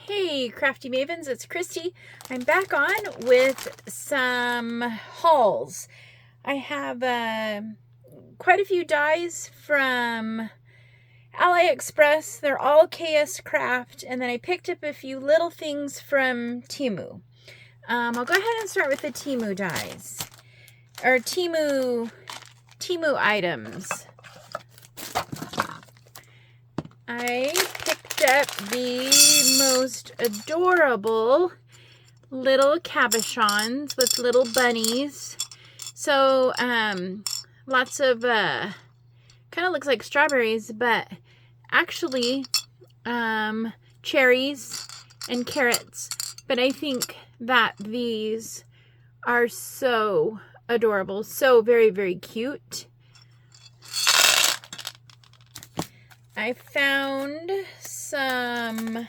Hey Crafty Mavens, it's Christy. I'm back on with some hauls. I have quite a few dies from AliExpress. They're all KS Craft, and then I picked up a few little things from Temu. I'll go ahead and start with the Temu dies, or Temu items. I picked up the most adorable little cabochons with little bunnies. So, lots of, kind of looks like strawberries, but actually, cherries and carrots. But I think that these are so adorable, so very, very cute. I found some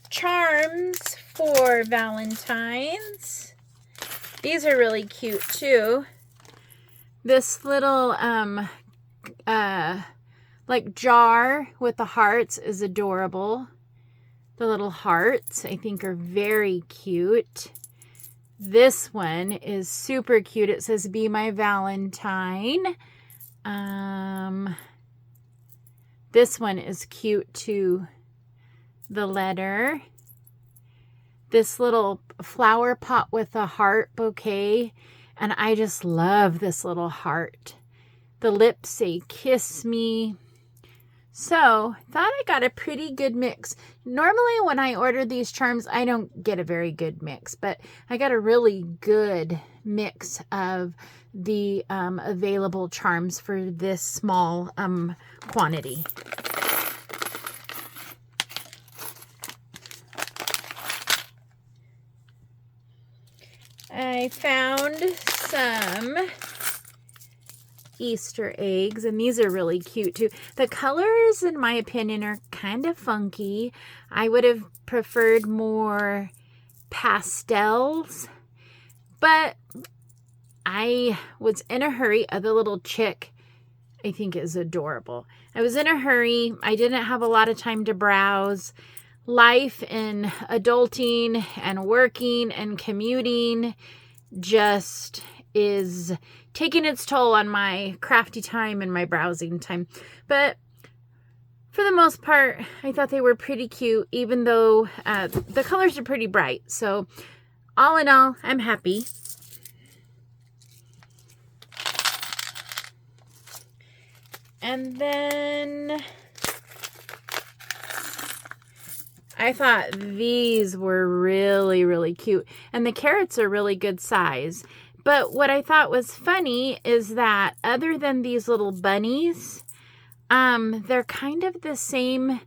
charms for Valentine's. These are really cute too. This little like jar with the hearts is adorable. The little hearts I think are very cute. This one is super cute. It says "Be My Valentine." This one is cute too, the letter. This little flower pot with a heart bouquet, and I just love this little heart. The lips say "Kiss Me." So, thought I got a pretty good mix. Normally when I order these charms, I don't get a very good mix, but I got a really good mix of the available charms for this small quantity. I found some Easter eggs, and these are really cute too. The colors, in my opinion, are kind of funky. I would have preferred more pastels, but I was in a hurry. The little chick, I think, is adorable. I was in a hurry. I didn't have a lot of time to browse. Life in adulting and working and commuting just is taking its toll on my crafty time and my browsing time. But for the most part, I thought they were pretty cute, even though the colors are pretty bright. So all in all, I'm happy. And then I thought these were really, really cute. And the carrots are really good size. But what I thought was funny is that other than these little bunnies, they're kind of the same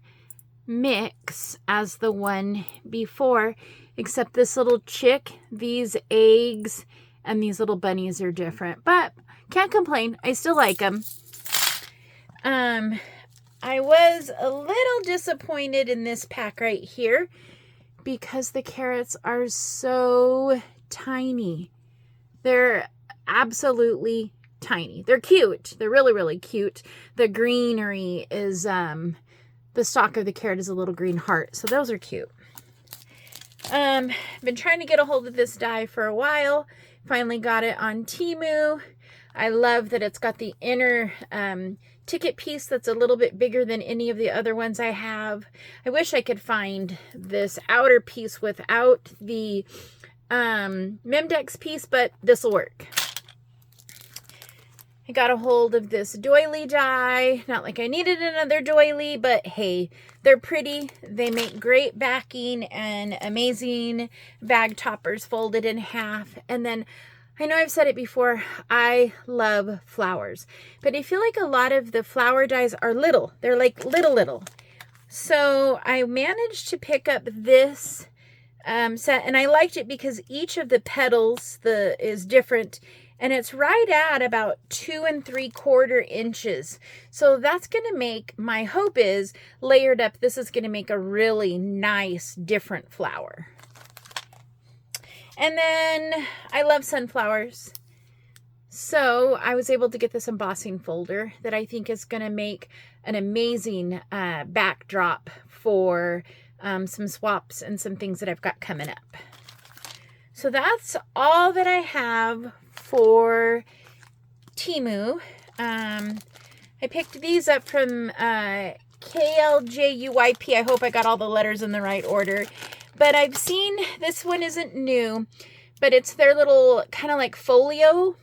mix as the one before, except this little chick, these eggs, and these little bunnies are different. But can't complain. I still like them. I was a little disappointed in this pack right here because the carrots are so tiny. They're absolutely tiny. They're cute. They're really, really cute. The greenery is, the stalk of the carrot is a little green heart. So those are cute. Been trying to get a hold of this die for a while. Finally got it on Temu. I love that it's got the inner, ticket piece that's a little bit bigger than any of the other ones I have. I wish I could find this outer piece without the Memdex piece, but this will work. I got a hold of this doily die. Not like I needed another doily, but hey, they're pretty. They make great backing and amazing bag toppers folded in half. And then I know I've said it before, I love flowers, but I feel like a lot of the flower dies are little. They're like little. So I managed to pick up this set, and I liked it because each of the petals is different, and it's right at about 2 3/4 inches. So that's going to make, my hope is, layered up, this is going to make a really nice different flower. And then I love sunflowers. So I was able to get this embossing folder that I think is going to make an amazing backdrop for some swaps and some things that I've got coming up. So that's all that I have for Temu. I picked these up from KLJP. I hope I got all the letters in the right order. But I've seen, this one isn't new, but it's their little kind of like folio.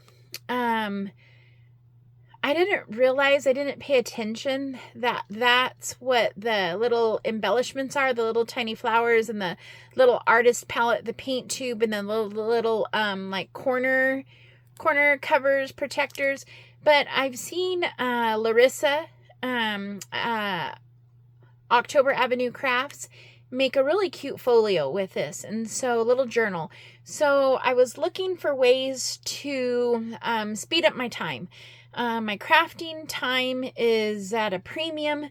I didn't realize, I didn't pay attention that that's what the little embellishments are, the little tiny flowers and the little artist palette, the paint tube, and then the little like corner covers, protectors. But I've seen Larissa, October Avenue Crafts, make a really cute folio with this, and so a little journal. So I was looking for ways to speed up my time. My crafting time is at a premium.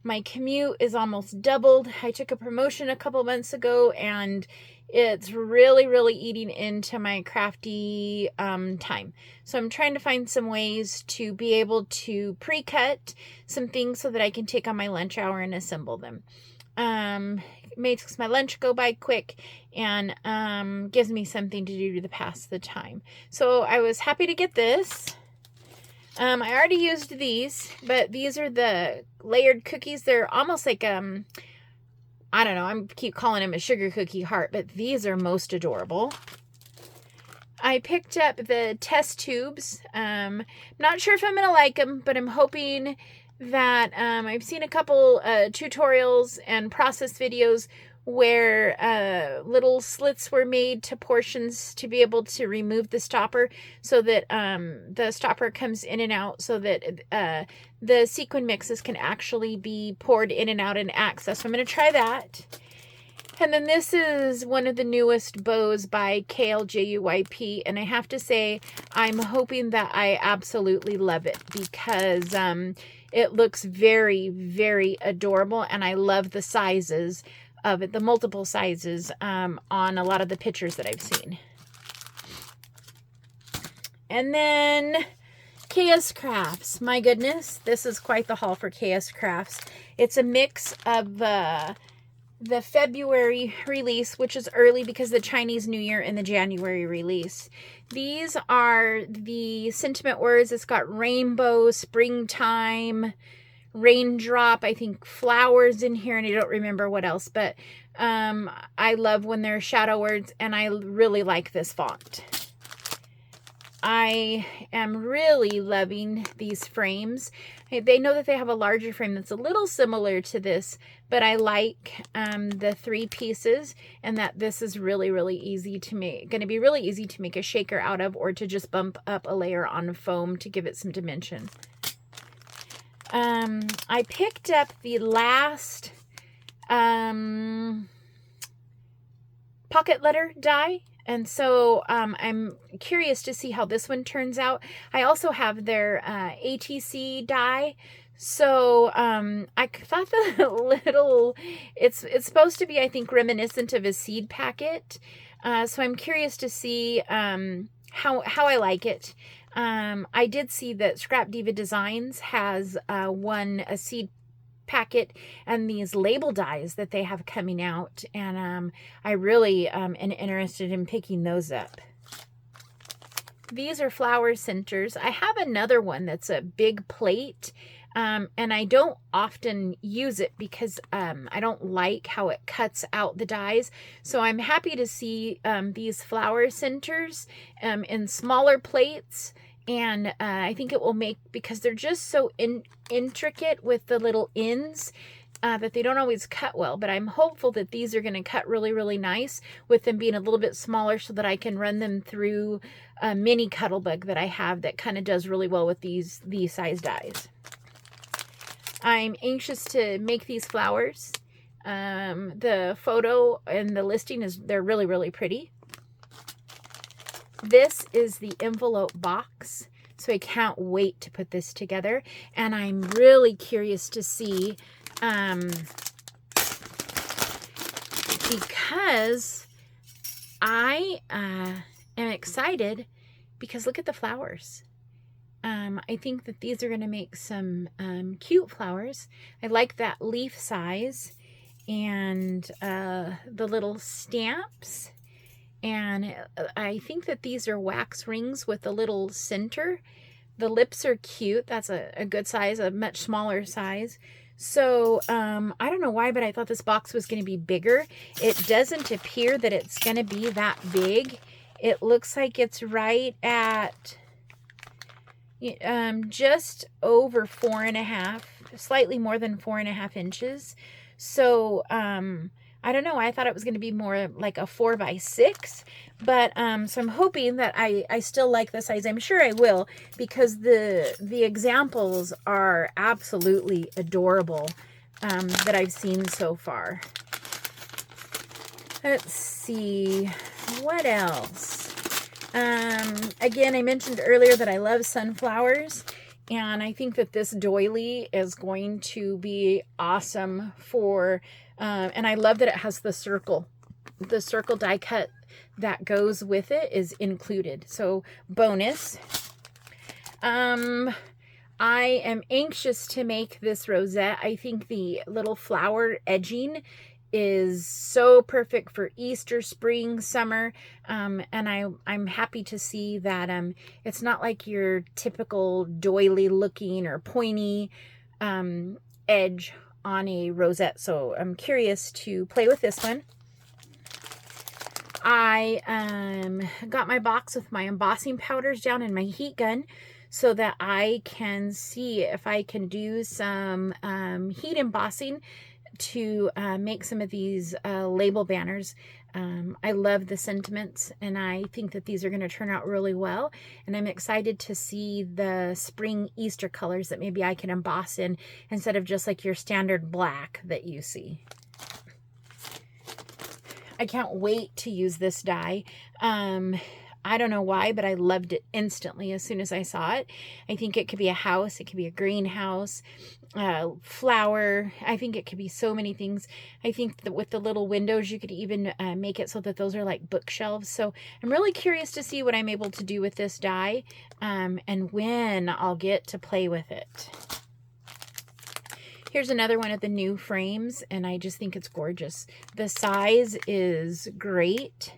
My commute is almost doubled. I took a promotion a couple months ago, and it's really eating into my crafty time. So I'm trying to find some ways to be able to pre-cut some things so that I can take on my lunch hour and assemble them. Makes my lunch go by quick, and gives me something to do to pass the time. So I was happy to get this. I already used these, but these are the layered cookies. They're almost like, I don't know, I keep calling them a sugar cookie heart, but these are most adorable. I picked up the test tubes. Not sure if I'm going to like them, but I'm hoping that I've seen a couple tutorials and process videos where little slits were made to portions to be able to remove the stopper, so that the stopper comes in and out, so that the sequin mixes can actually be poured in and out and accessed. So I'm going to try that. And then this is one of the newest bows by KLJP, and I have to say, I'm hoping that I absolutely love it, because it looks very adorable, and I love the sizes of it, the multiple sizes on a lot of the pictures that I've seen. And then KS Crafts. My goodness, this is quite the haul for KS Crafts. It's a mix of the February release, which is early because the Chinese New Year, and the January release. These are the sentiment words. It's got rainbow, springtime, raindrop, I think flowers in here, and I don't remember what else, but I love when they're shadow words, and I really like this font. I am really loving these frames. They know that they have a larger frame that's a little similar to this, but I like the 3 pieces, and that this is really easy to make. Going to be really easy to make a shaker out of, or to just bump up a layer on foam to give it some dimension. I picked up the last pocket letter die, and so I'm curious to see how this one turns out. I also have their ATC die, so I thought the little, it's supposed to be, I think, reminiscent of a seed packet, so I'm curious to see how I like it. I did see that Scrap Diva Designs has a seed packet and these label dies that they have coming out, and I really am interested in picking those up. These are flower centers. I have another one that's a big plate, and I don't often use it because I don't like how it cuts out the dies. So I'm happy to see these flower centers in smaller plates. And I think it will make, because they're just so intricate with the little ends, that they don't always cut well. But I'm hopeful that these are going to cut really nice, with them being a little bit smaller, so that I can run them through a mini Cuttlebug that I have that kind of does really well with these size dies. I'm anxious to make these flowers. The photo and the listing they're really pretty. This is the envelope box, so I can't wait to put this together, and I'm really curious to see, because I am excited, because look at the flowers. I think that these are going to make some cute flowers. I like that leaf size, and the little stamps. And I think that these are wax rings with a little center. The lips are cute. That's a good size, a much smaller size. So I don't know why, but I thought this box was going to be bigger. It doesn't appear that it's going to be that big. It looks like it's right at just over 4.5, slightly more than 4.5 inches. So I don't know. I thought it was going to be more like a 4x6, but so I'm hoping that I still like the size. I'm sure I will, because the examples are absolutely adorable that I've seen so far. Let's see what else. Again, I mentioned earlier that I love sunflowers, and I think that this doily is going to be awesome for, and I love that it has the circle die cut that goes with it is included. So bonus. I am anxious to make this rosette. I think the little flower edging is so perfect for Easter, spring, summer, and I'm happy to see that it's not like your typical doily looking or pointy edge on a rosette. So I'm curious to play with this one. I got my box with my embossing powders down in my heat gun so that I can see if I can do some heat embossing to make some of these label banners. I love the sentiments, and I think that these are going to turn out really well, and I'm excited to see the spring Easter colors that maybe I can emboss in instead of just like your standard black that you see. I can't wait to use this die. I don't know why, but I loved it instantly as soon as I saw it. I think it could be a house. It could be a greenhouse, flower. I think it could be so many things. I think that with the little windows, you could even make it so that those are like bookshelves. So I'm really curious to see what I'm able to do with this die and when I'll get to play with it. Here's another one of the new frames, and I just think it's gorgeous. The size is great.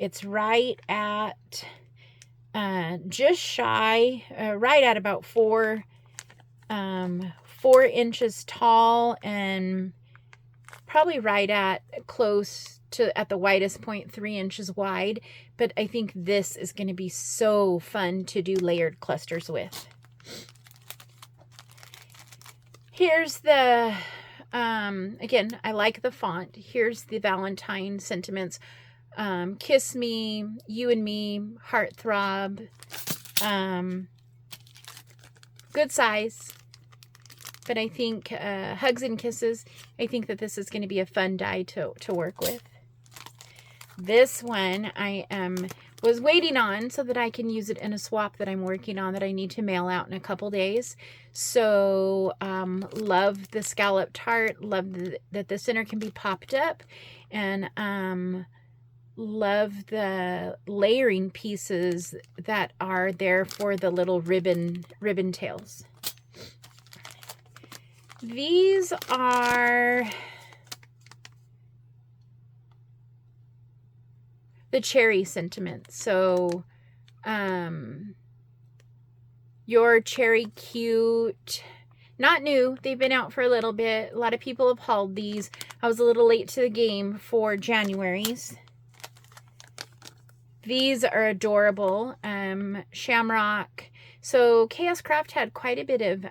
It's right at just shy, right at about 4 inches tall, and probably right at close to, at the widest point, 3 inches wide. But I think this is going to be so fun to do layered clusters with. Here's the, again, I like the font. Here's the Valentine sentiments. Kiss me, you and me, heartthrob. Good size. But I think hugs and kisses, I think that this is going to be a fun die to work with. This one I was waiting on so that I can use it in a swap that I'm working on that I need to mail out in a couple days. So love the scalloped heart, love that the center can be popped up, and love the layering pieces that are there for the little ribbon tails. These are the cherry sentiment. So your cherry cute, not new, they've been out for a little bit. A lot of people have hauled these. I was a little late to the game for January's. These are adorable. Shamrock. So Chaos Craft had quite a bit of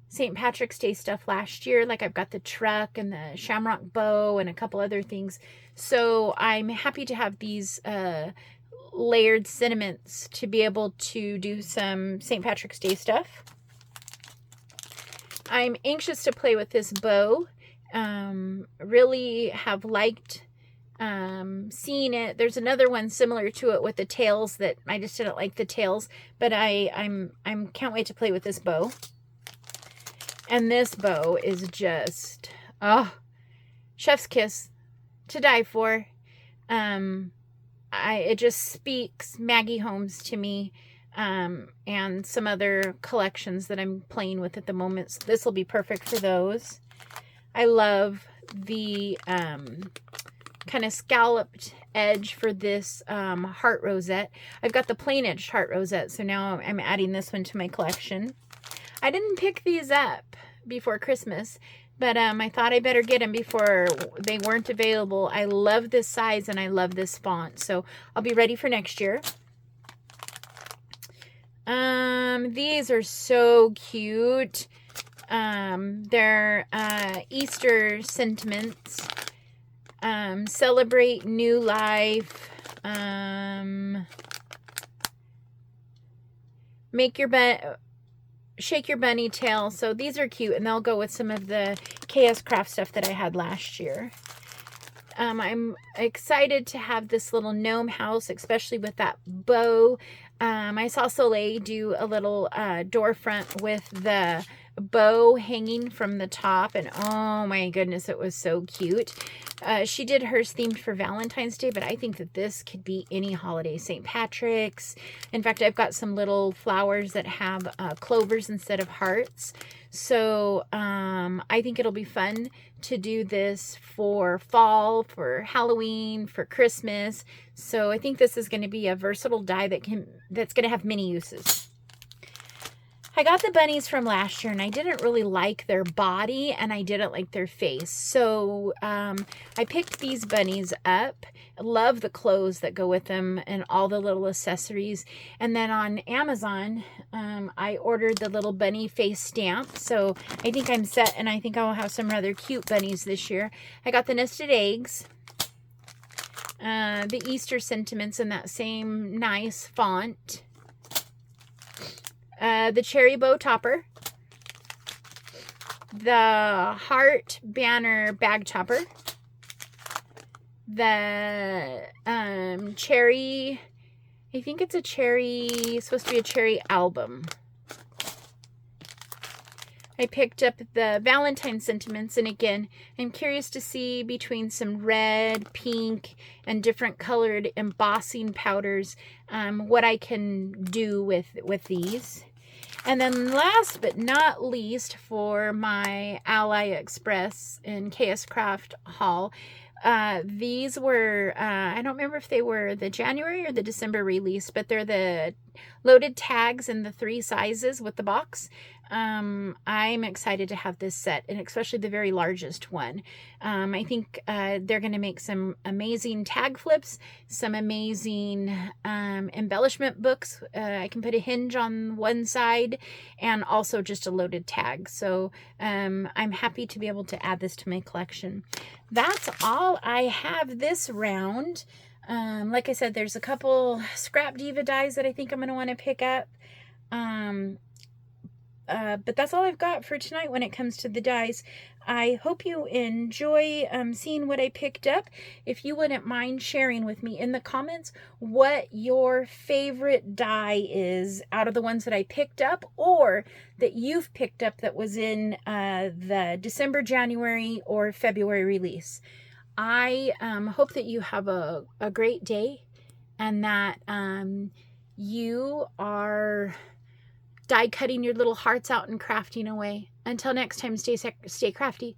St. Patrick's Day stuff last year. Like I've got the truck and the shamrock bow and a couple other things. So I'm happy to have these layered sentiments to be able to do some St. Patrick's Day stuff. I'm anxious to play with this bow. Really have liked seeing it. There's another one similar to it with the tails that I just didn't like the tails, but I'm can't wait to play with this bow. And this bow is just, oh, chef's kiss to die for. It just speaks Maggie Holmes to me, and some other collections that I'm playing with at the moment. So this will be perfect for those. I love the kind of scalloped edge for this heart rosette. I've got the plain edged heart rosette, so now I'm adding this one to my collection. I didn't pick these up before Christmas, but I thought I better get them before they weren't available. I love this size and I love this font, so I'll be ready for next year. These are so cute. They're Easter sentiments. Celebrate new life. Shake your bunny tail. So these are cute, and they'll go with some of the KS Craft stuff that I had last year. I'm excited to have this little gnome house, especially with that bow. I saw Soleil do a little door front with the bow hanging from the top, and oh my goodness, it was so cute. She did hers themed for Valentine's Day, but I think that this could be any holiday. St. Patrick's. In fact, I've got some little flowers that have clovers instead of hearts. So I think it'll be fun to do this for fall, for Halloween, for Christmas. So I think this is going to be a versatile die that's going to have many uses. I got the bunnies from last year, and I didn't really like their body, and I didn't like their face. So I picked these bunnies up. I love the clothes that go with them and all the little accessories. And then on Amazon, I ordered the little bunny face stamp. So I think I'm set, and I think I will have some rather cute bunnies this year. I got the nested eggs, the Easter sentiments in that same nice font. The cherry bow topper, the heart banner bag topper, the cherry, I think it's a cherry, it's supposed to be a cherry album. I picked up the Valentine sentiments, and again, I'm curious to see between some red, pink, and different colored embossing powders what I can do with these. And then last but not least, for my AliExpress and KS Craft haul, these were, I don't remember if they were the January or the December release, but they're the loaded tags in the 3 sizes with the box. I'm excited to have this set, and especially the very largest one. I think they're going to make some amazing tag flips, some amazing embellishment books. I can put a hinge on one side and also just a loaded tag. So I'm happy to be able to add this to my collection. That's all I have this round. Like I said, there's a couple Scrap Diva dies that I think I'm going to want to pick up. But that's all I've got for tonight when it comes to the dies. I hope you enjoy seeing what I picked up. If you wouldn't mind sharing with me in the comments what your favorite die is out of the ones that I picked up, or that you've picked up that was in the December, January, or February release. I hope that you have a great day, and that you are die cutting your little hearts out and crafting away. Until next time, stay crafty.